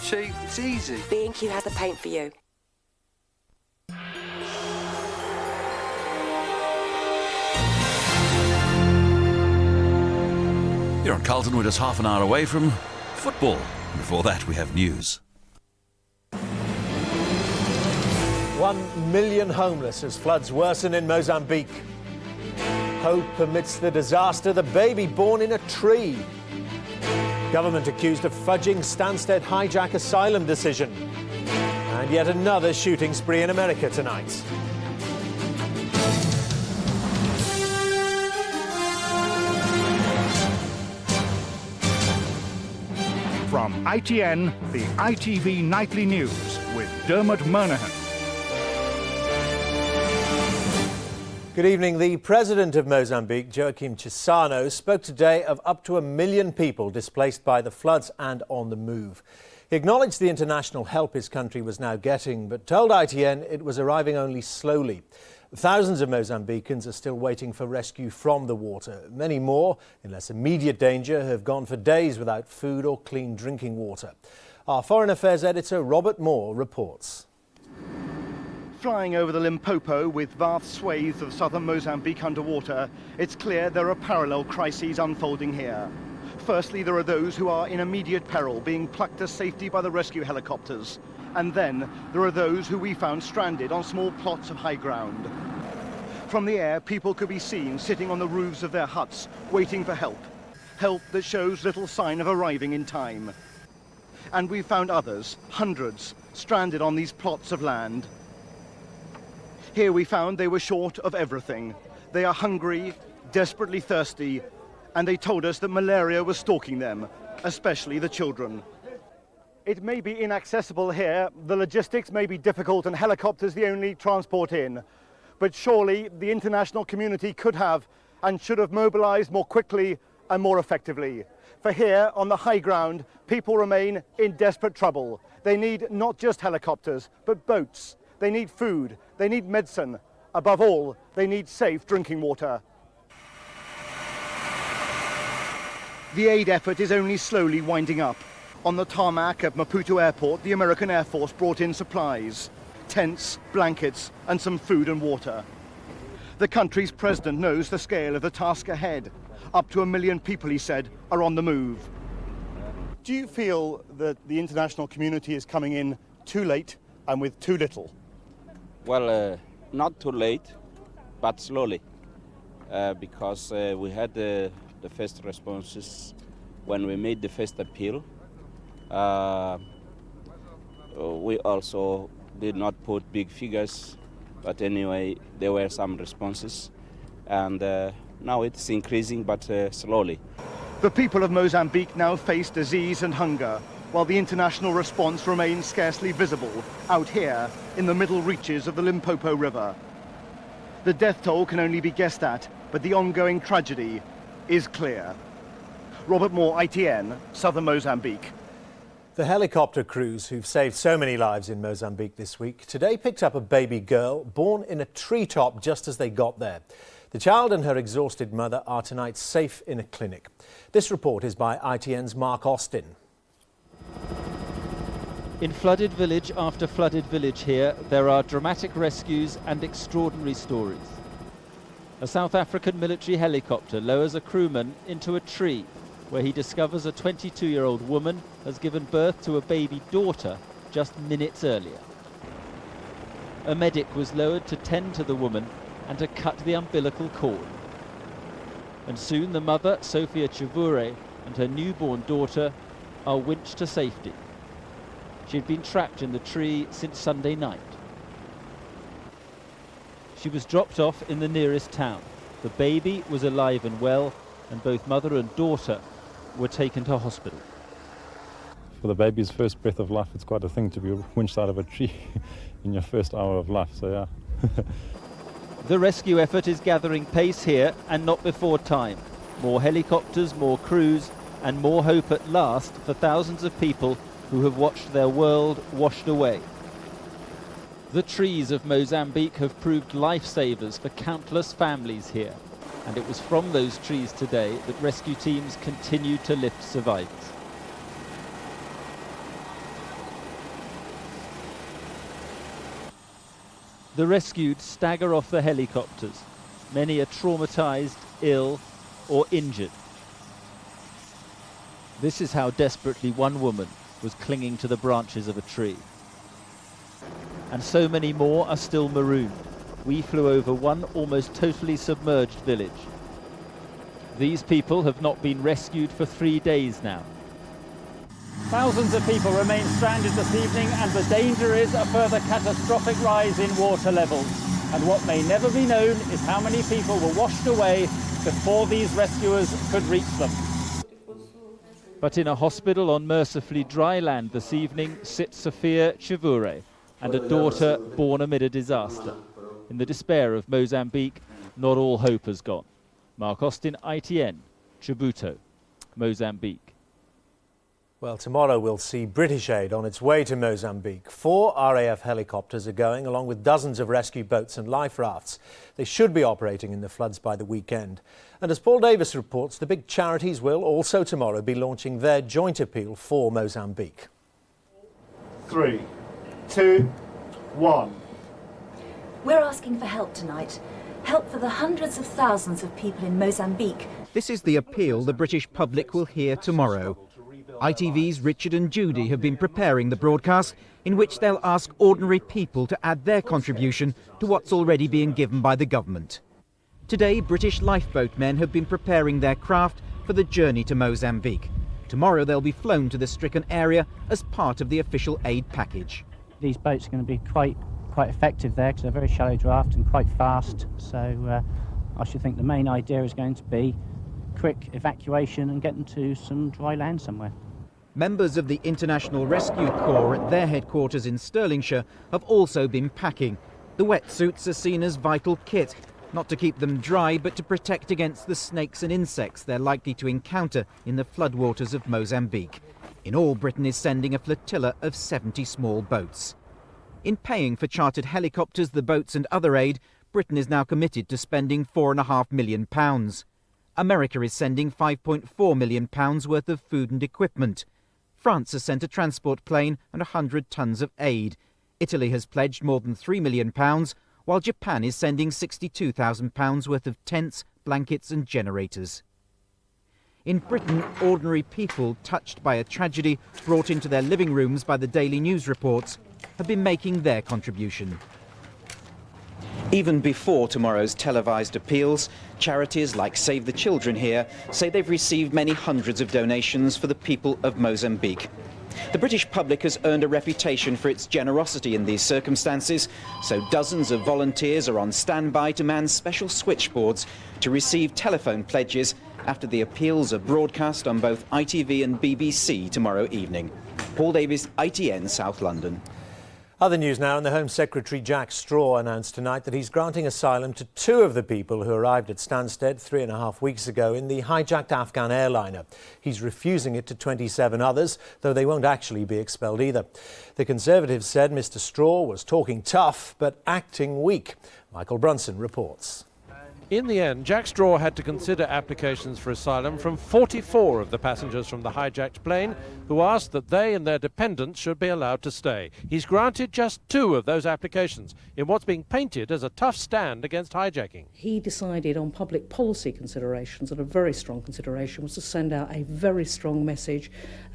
cheap, it's easy. B&Q has the paint for you. You're on Carlton, we're just half an hour away from football. Before that, we have news. 1 million homeless as floods worsen in Mozambique. Hope amidst the disaster, the baby born in a tree. Government accused of fudging Stansted hijack asylum decision. And yet another shooting spree in America tonight. From ITN, the ITV Nightly News with Dermot Monahan. Good evening. The President of Mozambique, Joaquim Chissano, spoke today of up to 1 million people displaced by the floods and on the move. He acknowledged the international help his country was now getting, but told ITN it was arriving only slowly. Thousands of Mozambicans are still waiting for rescue from the water. Many more, in less immediate danger, have gone for days without food or clean drinking water. Our Foreign Affairs editor, Robert Moore, reports. Flying over the Limpopo with vast swathes of southern Mozambique underwater, it's clear there are parallel crises unfolding here. Firstly, there are those who are in immediate peril, being plucked to safety by the rescue helicopters. And then there are those who we found stranded on small plots of high ground. From the air, people could be seen sitting on the roofs of their huts, waiting for help. Help that shows little sign of arriving in time. And we found others, hundreds, stranded on these plots of land. Here we found they were short of everything. They are hungry, desperately thirsty, and they told us that malaria was stalking them, especially the children. It may be inaccessible here, the logistics may be difficult and helicopters the only transport in. But surely the international community could have and should have mobilized more quickly and more effectively. For here, on the high ground, people remain in desperate trouble. They need not just helicopters, but boats. They need food, they need medicine. Above all, they need safe drinking water. The aid effort is only slowly winding up. On the tarmac at Maputo Airport, the American Air Force brought in supplies, tents, blankets, and some food and water. The country's president knows the scale of the task ahead. Up to 1 million people, he said, are on the move. Do you feel that the international community is coming in too late and with too little? Well, not too late, but slowly, because we had the first responses when we made the first appeal. We also did not put big figures, but anyway, there were some responses, and now it's increasing, but slowly. The people of Mozambique now face disease and hunger, while the international response remains scarcely visible out here in the middle reaches of the Limpopo River. The death toll can only be guessed at, but the ongoing tragedy is clear. Robert Moore, ITN, southern Mozambique. The helicopter crews who've saved so many lives in Mozambique this week today picked up a baby girl born in a treetop just as they got there. The child and her exhausted mother are tonight safe in a clinic. This report is by ITN's Mark Austin. In flooded village after flooded village here, there are dramatic rescues and extraordinary stories. A South African military helicopter lowers a crewman into a tree where he discovers a 22-year-old woman has given birth to a baby daughter just minutes earlier. A medic was lowered to tend to the woman and to cut the umbilical cord. And soon the mother, Sophia Chavure, and her newborn daughter are winched to safety. She'd been trapped in the tree since Sunday night. She was dropped off in the nearest town. The baby was alive and well, and both mother and daughter were taken to hospital. For the baby's first breath of life, it's quite a thing to be winched out of a tree in your first hour of life, so yeah. The rescue effort is gathering pace here and not before time. More helicopters, more crews, and more hope at last for thousands of people who have watched their world washed away. The trees of Mozambique have proved lifesavers for countless families here, and it was from those trees today that rescue teams continued to lift survivors. The rescued stagger off the helicopters. Many are traumatised, ill or injured. This is how desperately one woman was clinging to the branches of a tree. And so many more are still marooned. We flew over one almost totally submerged village. These people have not been rescued for 3 days now. Thousands of people remain stranded this evening, and the danger is a further catastrophic rise in water levels. And what may never be known is how many people were washed away before these rescuers could reach them. But in a hospital on mercifully dry land this evening sits Sophia Chivure and a daughter born amid a disaster. In the despair of Mozambique, not all hope has gone. Mark Austin, ITN, Chibuto, Mozambique. Well, tomorrow we'll see British aid on its way to Mozambique. 4 RAF helicopters are going, along with dozens of rescue boats and life rafts. They should be operating in the floods by the weekend. And as Paul Davis reports, the big charities will also tomorrow be launching their joint appeal for Mozambique. 3, 2, 1. We're asking for help tonight. Help for the hundreds of thousands of people in Mozambique. This is the appeal the British public will hear tomorrow. ITV's Richard and Judy have been preparing the broadcast in which they'll ask ordinary people to add their contribution to what's already being given by the government. Today, British lifeboat men have been preparing their craft for the journey to Mozambique. Tomorrow they'll be flown to the stricken area as part of the official aid package. These boats are going to be quite effective there because they're very shallow draft and quite fast. So I should think the main idea is going to be quick evacuation and getting to some dry land somewhere. Members of the International Rescue Corps at their headquarters in Stirlingshire have also been packing. The wetsuits are seen as vital kit, not to keep them dry but to protect against the snakes and insects they're likely to encounter in the floodwaters of Mozambique. In all, Britain is sending a flotilla of 70 small boats. In paying for chartered helicopters, the boats and other aid, Britain is now committed to spending £4.5 million. America is sending £5.4 million worth of food and equipment. France has sent a transport plane and 100 tons of aid. Italy has pledged more than £3 million, while Japan is sending £62,000 worth of tents, blankets and generators. In Britain, ordinary people touched by a tragedy brought into their living rooms by the daily news reports have been making their contribution. Even before tomorrow's televised appeals, charities like Save the Children here say they've received many hundreds of donations for the people of Mozambique. The British public has earned a reputation for its generosity in these circumstances, so dozens of volunteers are on standby to man special switchboards to receive telephone pledges after the appeals are broadcast on both ITV and BBC tomorrow evening. Paul Davis, ITN, South London. Other news now, and the Home Secretary Jack Straw announced tonight that he's granting asylum to 2 of the people who arrived at Stansted 3.5 weeks ago in the hijacked Afghan airliner. He's refusing it to 27 others, though they won't actually be expelled either. The Conservatives said Mr Straw was talking tough but acting weak. Michael Brunson reports. In the end, Jack Straw had to consider applications for asylum from 44 of the passengers from the hijacked plane who asked that they and their dependents should be allowed to stay. He's granted just 2 of those applications in what's being painted as a tough stand against hijacking. He decided on public policy considerations, and a very strong consideration was to send out a very strong message,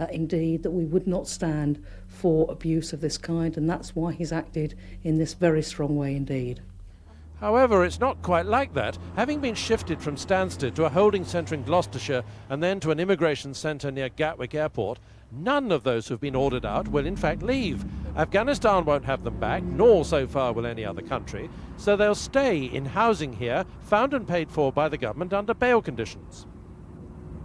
indeed, that we would not stand for abuse of this kind, and that's why he's acted in this very strong way indeed. However, it's not quite like that. Having been shifted from Stansted to a holding centre in Gloucestershire and then to an immigration centre near Gatwick Airport, none of those who've been ordered out will in fact leave. Afghanistan won't have them back, nor so far will any other country, so they'll stay in housing here, found and paid for by the government under bail conditions.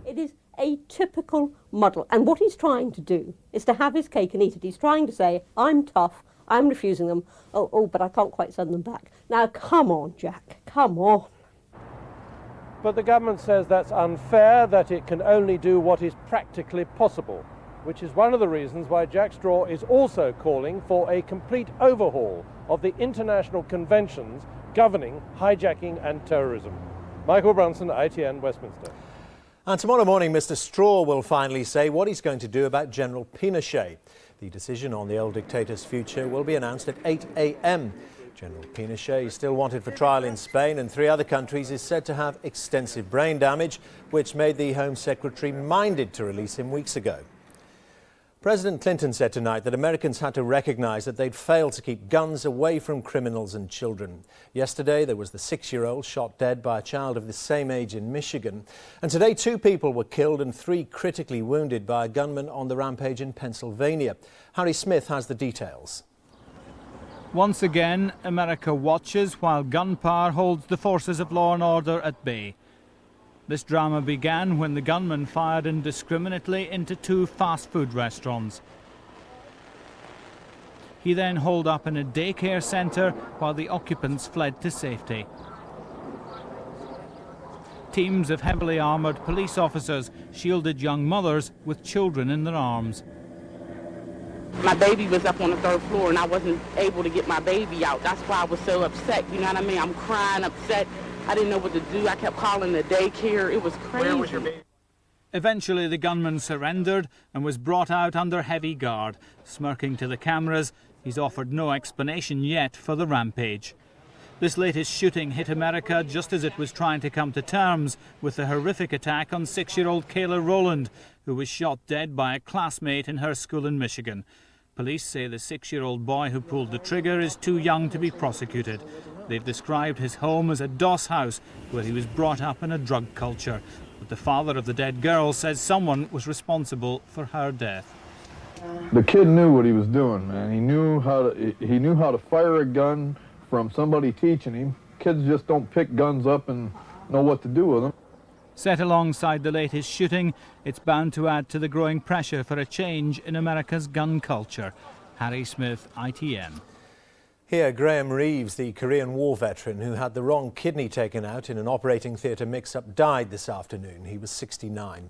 It is a typical model, and what he's trying to do is to have his cake and eat it. He's trying to say, I'm tough, I'm refusing them, but I can't quite send them back. Now, come on, Jack, come on. But the government says that's unfair, that it can only do what is practically possible, which is one of the reasons why Jack Straw is also calling for a complete overhaul of the international conventions governing hijacking and terrorism. Michael Brunson, ITN, Westminster. And tomorrow morning, Mr Straw will finally say what he's going to do about General Pinochet. The decision on the old dictator's future will be announced at 8 a.m. General Pinochet is still wanted for trial in Spain, and 3 other countries is said to have extensive brain damage, which made the Home Secretary minded to release him weeks ago. President Clinton said tonight that Americans had to recognise that they'd failed to keep guns away from criminals and children. Yesterday, there was the 6-year-old shot dead by a child of the same age in Michigan. And today, 2 people were killed and 3 critically wounded by a gunman on the rampage in Pennsylvania. Harry Smith has the details. Once again, America watches while gunpower holds the forces of law and order at bay. This drama began when the gunman fired indiscriminately into 2 fast food restaurants. He then holed up in a daycare centre while the occupants fled to safety. Teams of heavily armoured police officers shielded young mothers with children in their arms. My baby was up on the 3rd floor and I wasn't able to get my baby out. That's why I was so upset, you know what I mean? I'm crying, upset. I didn't know what to do. I kept calling the daycare. It was crazy. Where was your baby? Eventually the gunman surrendered and was brought out under heavy guard. Smirking to the cameras, he's offered no explanation yet for the rampage. This latest shooting hit America just as it was trying to come to terms with the horrific attack on 6-year-old Kayla Rowland, who was shot dead by a classmate in her school in Michigan. Police say the 6-year-old boy who pulled the trigger is too young to be prosecuted. They've described his home as a doss house where he was brought up in a drug culture. But the father of the dead girl says someone was responsible for her death. The kid knew what he was doing, man. He knew how to fire a gun from somebody teaching him. Kids just don't pick guns up and know what to do with them. Set alongside the latest shooting, it's bound to add to the growing pressure for a change in America's gun culture. Harry Smith, ITN. Here, Graham Reeves, the Korean War veteran who had the wrong kidney taken out in an operating theatre mix-up, died this afternoon. He was 69.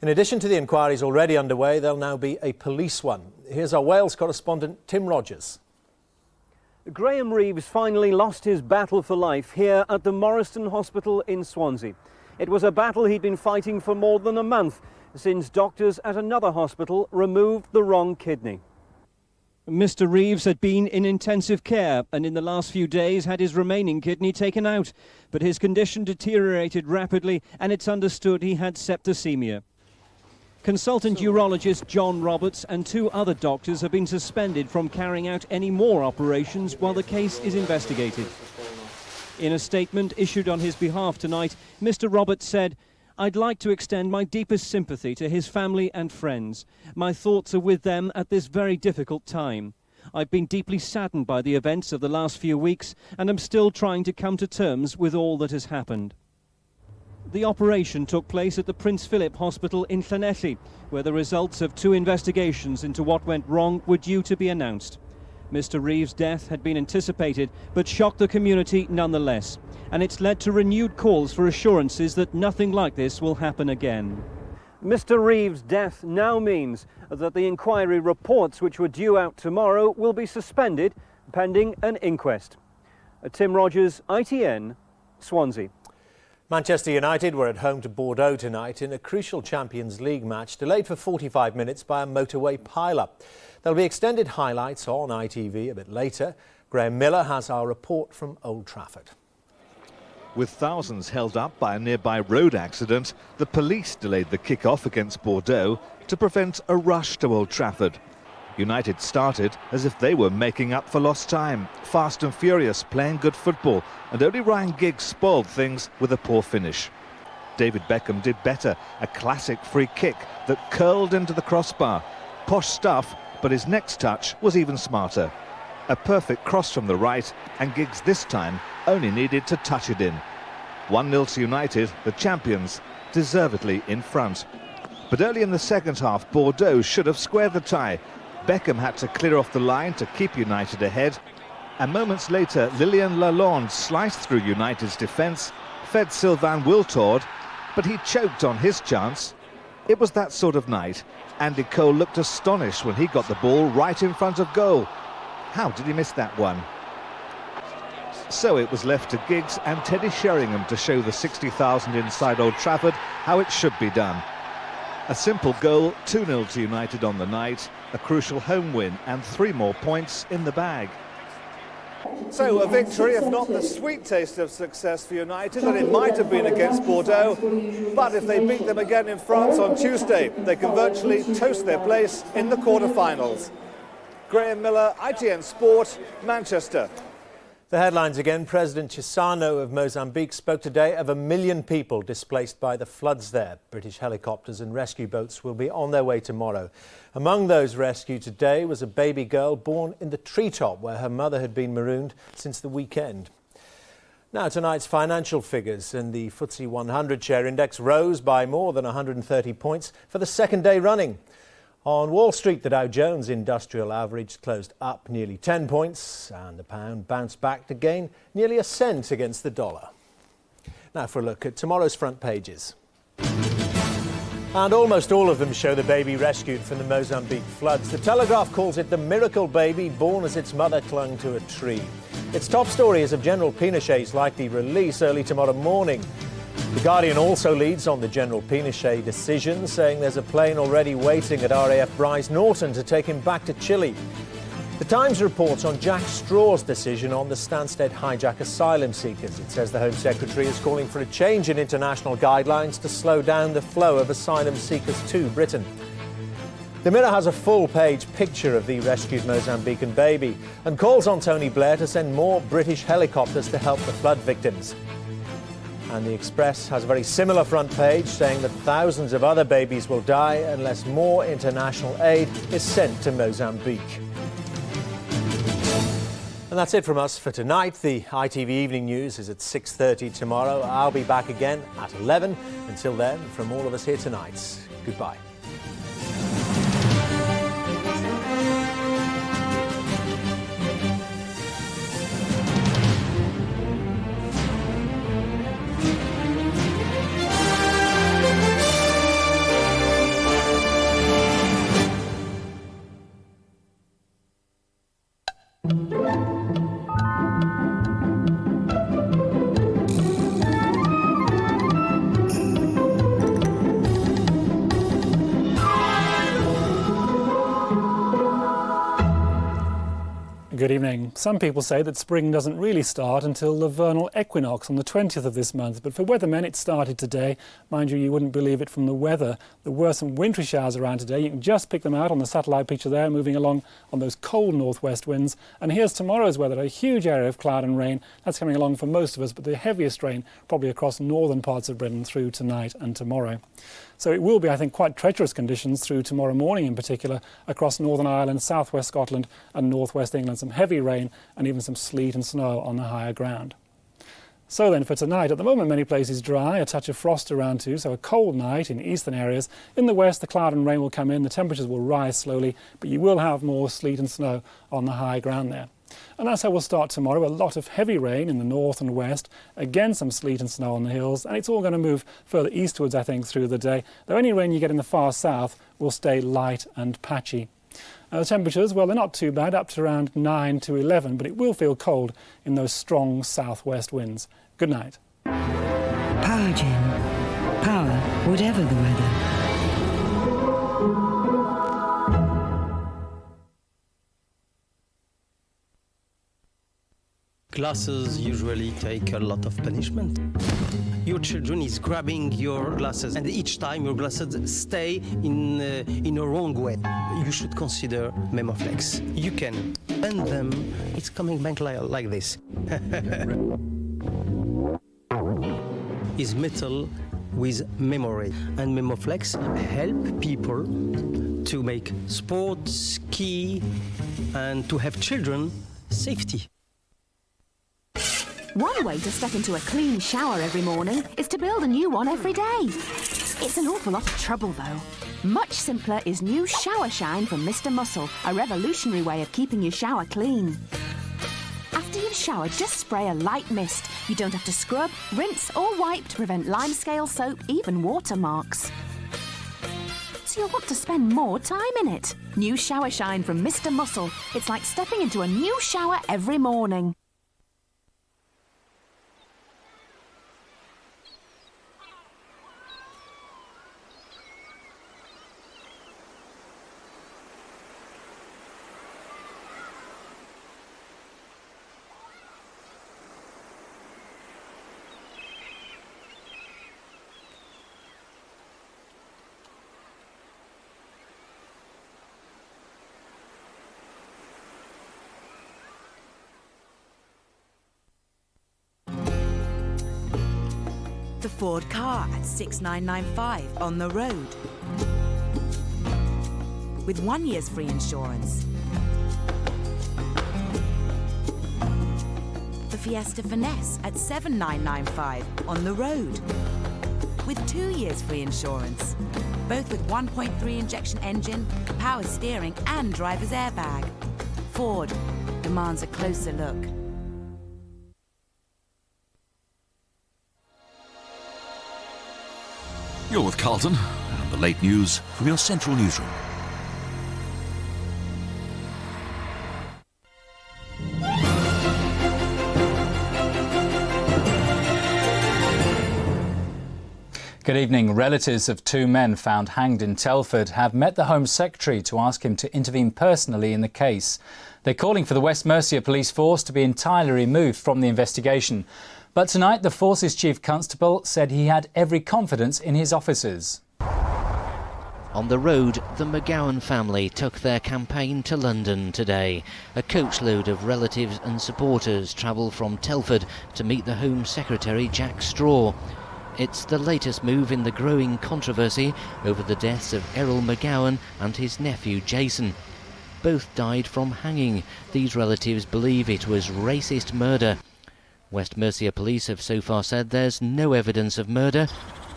In addition to the inquiries already underway, there'll now be a police one. Here's our Wales correspondent, Tim Rogers. Graham Reeves finally lost his battle for life here at the Morriston Hospital in Swansea. It was a battle he'd been fighting for more than a month since doctors at another hospital removed the wrong kidney. Mr. Reeves had been in intensive care and in the last few days had his remaining kidney taken out. But his condition deteriorated rapidly and it's understood he had septicemia. Consultant urologist John Roberts and 2 other doctors have been suspended from carrying out any more operations while the case is investigated. In a statement issued on his behalf tonight, Mr. Roberts said, "I'd like to extend my deepest sympathy to his family and friends. My thoughts are with them at this very difficult time. I've been deeply saddened by the events of the last few weeks and am still trying to come to terms with all that has happened." The operation took place at the Prince Philip Hospital in Llanelli, where the results of 2 investigations into what went wrong were due to be announced. Mr. Reeves' death had been anticipated, but shocked the community nonetheless. And it's led to renewed calls for assurances that nothing like this will happen again. Mr. Reeves' death now means that the inquiry reports, which were due out tomorrow, will be suspended pending an inquest. Tim Rogers, ITN, Swansea. Manchester United were at home to Bordeaux tonight in a crucial Champions League match delayed for 45 minutes by a motorway pile-up. There'll be extended highlights on ITV a bit later. Graham Miller has our report from Old Trafford. With thousands held up by a nearby road accident, the police delayed the kick-off against Bordeaux to prevent a rush to Old Trafford. United started as if they were making up for lost time, fast and furious, playing good football, and only Ryan Giggs spoiled things with a poor finish. David Beckham did better, a classic free kick that curled into the crossbar. Posh stuff, but his next touch was even smarter. A perfect cross from the right, and Giggs this time only needed to touch it in. 1-0 to United, the champions, deservedly in front. But early in the second half, Bordeaux should have squared the tie. Beckham had to clear off the line to keep United ahead. And moments later, Lilian Lalonde sliced through United's defence, fed Sylvain Wiltord, but he choked on his chance. It was that sort of night. Andy Cole looked astonished when he got the ball right in front of goal. How did he miss that one? So it was left to Giggs and Teddy Sheringham to show the 60,000 inside Old Trafford how it should be done. A simple goal, 2-0 to United on the night, a crucial home win and 3 more points in the bag. So a victory, if not the sweet taste of success for United, and it might have been against Bordeaux, but if they beat them again in France on Tuesday, they can virtually toast their place in the quarter-finals. Graham Miller, ITN Sport, Manchester. The headlines again. President Chissano of Mozambique spoke today of 1 million people displaced by the floods there. British helicopters and rescue boats will be on their way tomorrow. Among those rescued today was a baby girl born in the treetop where her mother had been marooned since the weekend. Now tonight's financial figures, and the FTSE 100 share index rose by more than 130 points for the second day running. On Wall Street, the Dow Jones Industrial Average closed up nearly 10 points and the pound bounced back to gain nearly a cent against the dollar. Now for a look at tomorrow's front pages. And almost all of them show the baby rescued from the Mozambique floods. The Telegraph calls it the miracle baby born as its mother clung to a tree. Its top story is of General Pinochet's likely release early tomorrow morning. The Guardian also leads on the General Pinochet decision, saying there's a plane already waiting at RAF Bryce Norton to take him back to Chile. The Times reports on Jack Straw's decision on the Stansted hijack asylum seekers. It says the Home Secretary is calling for a change in international guidelines to slow down the flow of asylum seekers to Britain. The Mirror has a full-page picture of the rescued Mozambican baby and calls on Tony Blair to send more British helicopters to help the flood victims. And the Express has a very similar front page saying that thousands of other babies will die unless more international aid is sent to Mozambique. And that's it from us for tonight. The ITV Evening News is at 6:30 tomorrow. I'll be back again at 11. Until then, from all of us here tonight, goodbye. Good evening. Some people say that spring doesn't really start until the vernal equinox on the 20th of this month, but for weathermen it started today. Mind you, you wouldn't believe it from the weather. There were some wintry showers around today. You can just pick them out on the satellite picture there, moving along on those cold northwest winds. And here's tomorrow's weather, a huge area of cloud and rain. That's coming along for most of us, but the heaviest rain probably across northern parts of Britain through tonight and tomorrow. So it will be, I think, quite treacherous conditions through tomorrow morning in particular across Northern Ireland, southwest Scotland and northwest England. Some heavy rain and even some sleet and snow on the higher ground. So then for tonight, at the moment many places dry, a touch of frost around too, so a cold night in eastern areas. In the west the cloud and rain will come in, the temperatures will rise slowly, but you will have more sleet and snow on the high ground there. And that's how we'll start tomorrow. A lot of heavy rain in the north and west, again some sleet and snow on the hills, and it's all going to move further eastwards I think through the day, though any rain you get in the far south will stay light and patchy. The temperatures, well, they're not too bad, up to around 9 to 11, but it will feel cold in those strong southwest winds. Good night. Power Gen. Power, whatever the weather. Glasses usually take a lot of punishment. Your children is grabbing your glasses, and each time your glasses stay in a wrong way. You should consider Memoflex. You can bend them. It's coming back like this. Is metal with memory, and Memoflex help people to make sport, ski, and to have children safety. One way to step into a clean shower every morning is to build a new one every day. It's an awful lot of trouble, though. Much simpler is new Shower Shine from Mr. Muscle, a revolutionary way of keeping your shower clean. After you've showered, just spray a light mist. You don't have to scrub, rinse or wipe to prevent limescale, soap, even watermarks. So you'll want to spend more time in it. New Shower Shine from Mr. Muscle. It's like stepping into a new shower every morning. the Ford car at $6,995 on the road, with 1 year's free insurance. The Fiesta Finesse at $7,995 on the road, with 2 years free insurance, both with 1.3 injection engine, power steering and driver's airbag. Ford demands a closer look. You're with Carlton and the late news from your central newsroom. Good evening. Relatives of two men found hanged in Telford have met the Home Secretary to ask him to intervene personally in the case. They're calling for the West Mercia Police Force to be entirely removed from the investigation. But tonight, the force's Chief Constable said he had every confidence in his officers. On the road, the McGowan family took their campaign to London today. A coachload of relatives and supporters travel from Telford to meet the Home Secretary Jack Straw. It's the latest move in the growing controversy over the deaths of Errol McGowan and his nephew Jason. Both died from hanging. These relatives believe it was racist murder. West Mercia Police have so far said there's no evidence of murder,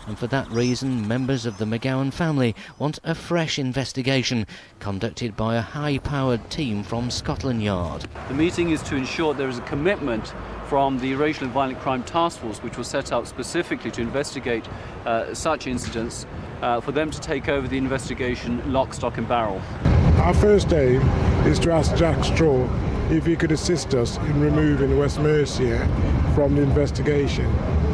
and for that reason members of the McGowan family want a fresh investigation conducted by a high-powered team from Scotland Yard. The meeting is to ensure there is a commitment from the Racial and Violent Crime Task Force, which was set up specifically to investigate such incidents, for them to take over the investigation lock, stock and barrel. Our first aim is to ask Jack Straw if he could assist us in removing West Mercia from the investigation,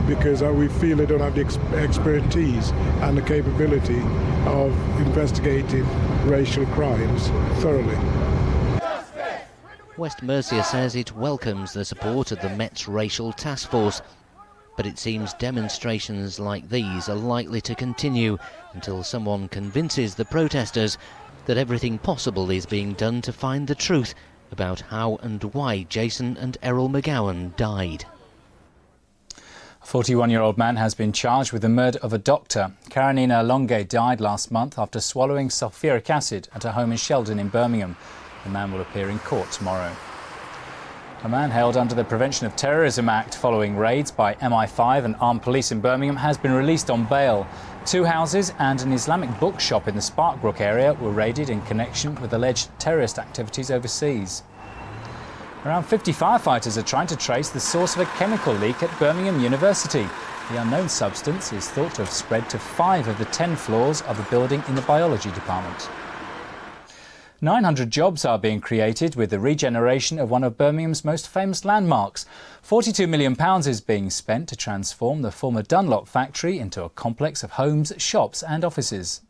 because we feel they don't have the expertise and the capability of investigating racial crimes thoroughly. West Mercia says it welcomes the support of the Met's Racial Task Force, but it seems demonstrations like these are likely to continue until someone convinces the protesters that everything possible is being done to find the truth about how and why Jason and Errol McGowan died. A 41-year-old man has been charged with the murder of a doctor. Karanina Longe died last month after swallowing sulfuric acid at her home in Sheldon in Birmingham. The man will appear in court tomorrow. A man held under the Prevention of Terrorism Act following raids by MI5 and armed police in Birmingham has been released on bail. 2 houses and an Islamic bookshop in the Sparkbrook area were raided in connection with alleged terrorist activities overseas. Around 50 firefighters are trying to trace the source of a chemical leak at Birmingham University. The unknown substance is thought to have spread to 5 of the 10 floors of the building in the biology department. 900 jobs are being created with the regeneration of one of Birmingham's most famous landmarks. £42 million is being spent to transform the former Dunlop factory into a complex of homes, shops and offices.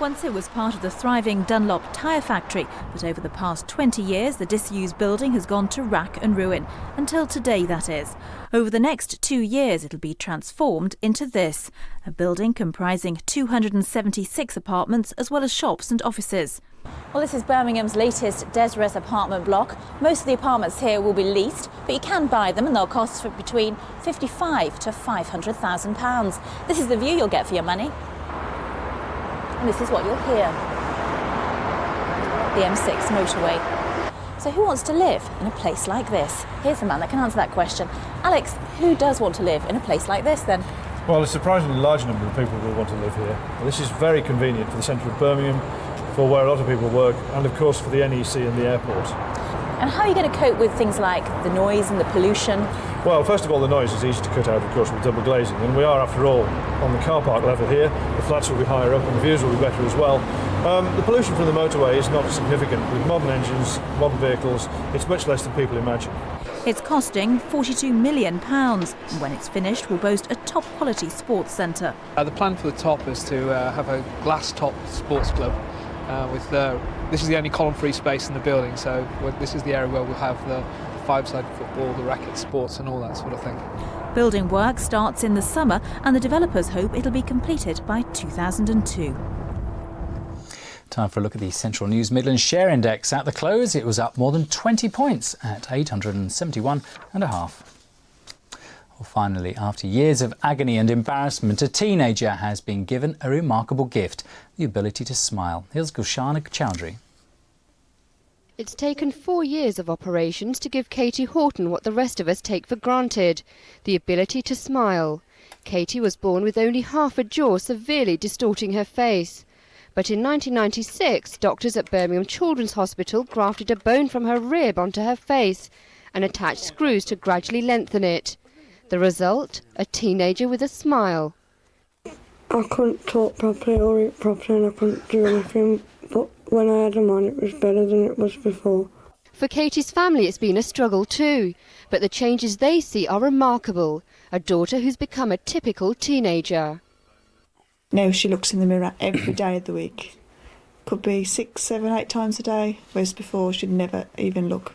Once it was part of the thriving Dunlop tyre factory, but over the past 20 years the disused building has gone to rack and ruin, until today that is. Over the next 2 years it'll be transformed into this, a building comprising 276 apartments as well as shops and offices. Well, this is Birmingham's latest Desres apartment block. Most of the apartments here will be leased, but you can buy them and they'll cost for between £55,000 to £500,000. This is the view you'll get for your money. And this is what you'll hear. The M6 motorway. So who wants to live in a place like this? Here's the man that can answer that question. Alex, who does want to live in a place like this then? Well, a surprisingly large number of people will want to live here. Well, this is very convenient for the centre of Birmingham, for where a lot of people work, and of course for the NEC and the airport. And how are you going to cope with things like the noise and the pollution? Well, first of all, the noise is easy to cut out, of course, with double glazing, and we are, after all, on the car park level here. The flats will be higher up and the views will be better as well. The pollution from the motorway is not significant. With modern engines, modern vehicles, it's much less than people imagine. It's costing £42 million, and when it's finished will boast a top-quality sports centre. The plan for the top is to have a glass-top sports club. This is the only column-free space in the building, so this is the area where we'll have the five-side football, the racket sports and all that sort of thing. Building work starts in the summer and the developers hope it'll be completed by 2002. Time for a look at the Central News Midlands Share Index. At the close, it was up more than 20 points at 871.5. Well, finally, after years of agony and embarrassment, a teenager has been given a remarkable gift, the ability to smile. Here's Gulshana Chowdhury. It's taken 4 years of operations to give Katie Horton what the rest of us take for granted, the ability to smile. Katie was born with only half a jaw, severely distorting her face. But in 1996, doctors at Birmingham Children's Hospital grafted a bone from her rib onto her face and attached screws to gradually lengthen it. The result? A teenager with a smile. I couldn't talk properly or eat properly and I couldn't do anything, but when I had them on it was better than it was before. For Katie's family it's been a struggle too, but the changes they see are remarkable. A daughter who's become a typical teenager. Now she looks in the mirror every day of the week. Could be 6, 7, 8 times a day, whereas before she'd never even look.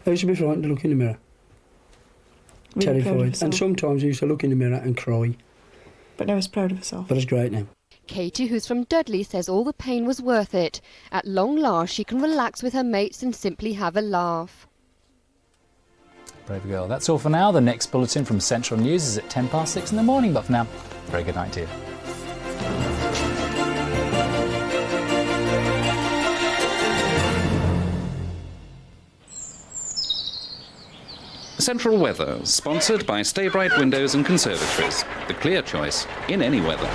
I used to be frightened to look in the mirror. Really terrified. And sometimes I used to look in the mirror and cry. But now she's proud of herself. But it's great now. Katie, who's from Dudley, says all the pain was worth it. At long last, she can relax with her mates and simply have a laugh. Brave girl. That's all for now. The next bulletin from Central News is at 6:10 in the morning. But for now, very good night to you. Central Weather, sponsored by Stay Bright Windows and Conservatories. The clear choice in any weather.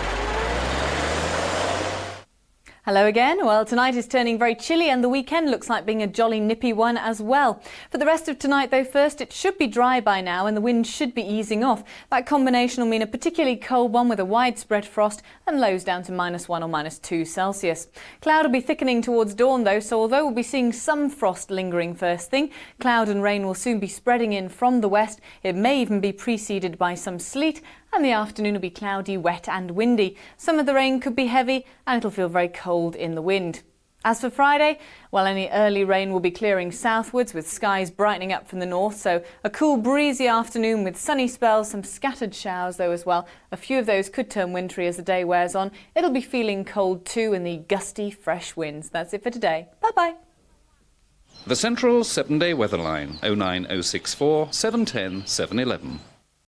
Hello again. Well, tonight is turning very chilly and the weekend looks like being a jolly nippy one as well. For the rest of tonight, though, first, it should be dry by now and the wind should be easing off. That combination will mean a particularly cold one with a widespread frost and lows down to -1 or -2 Celsius. Cloud will be thickening towards dawn, though, so although we'll be seeing some frost lingering first thing, cloud and rain will soon be spreading in from the west. It may even be preceded by some sleet, and the afternoon will be cloudy, wet and windy. Some of the rain could be heavy and it'll feel very cold in the wind. As for Friday, well, any early rain will be clearing southwards with skies brightening up from the north, so a cool breezy afternoon with sunny spells, some scattered showers though as well. A few of those could turn wintry as the day wears on. It'll be feeling cold too in the gusty, fresh winds. That's it for today. Bye-bye. The Central 7-day weather line 09064 710 711.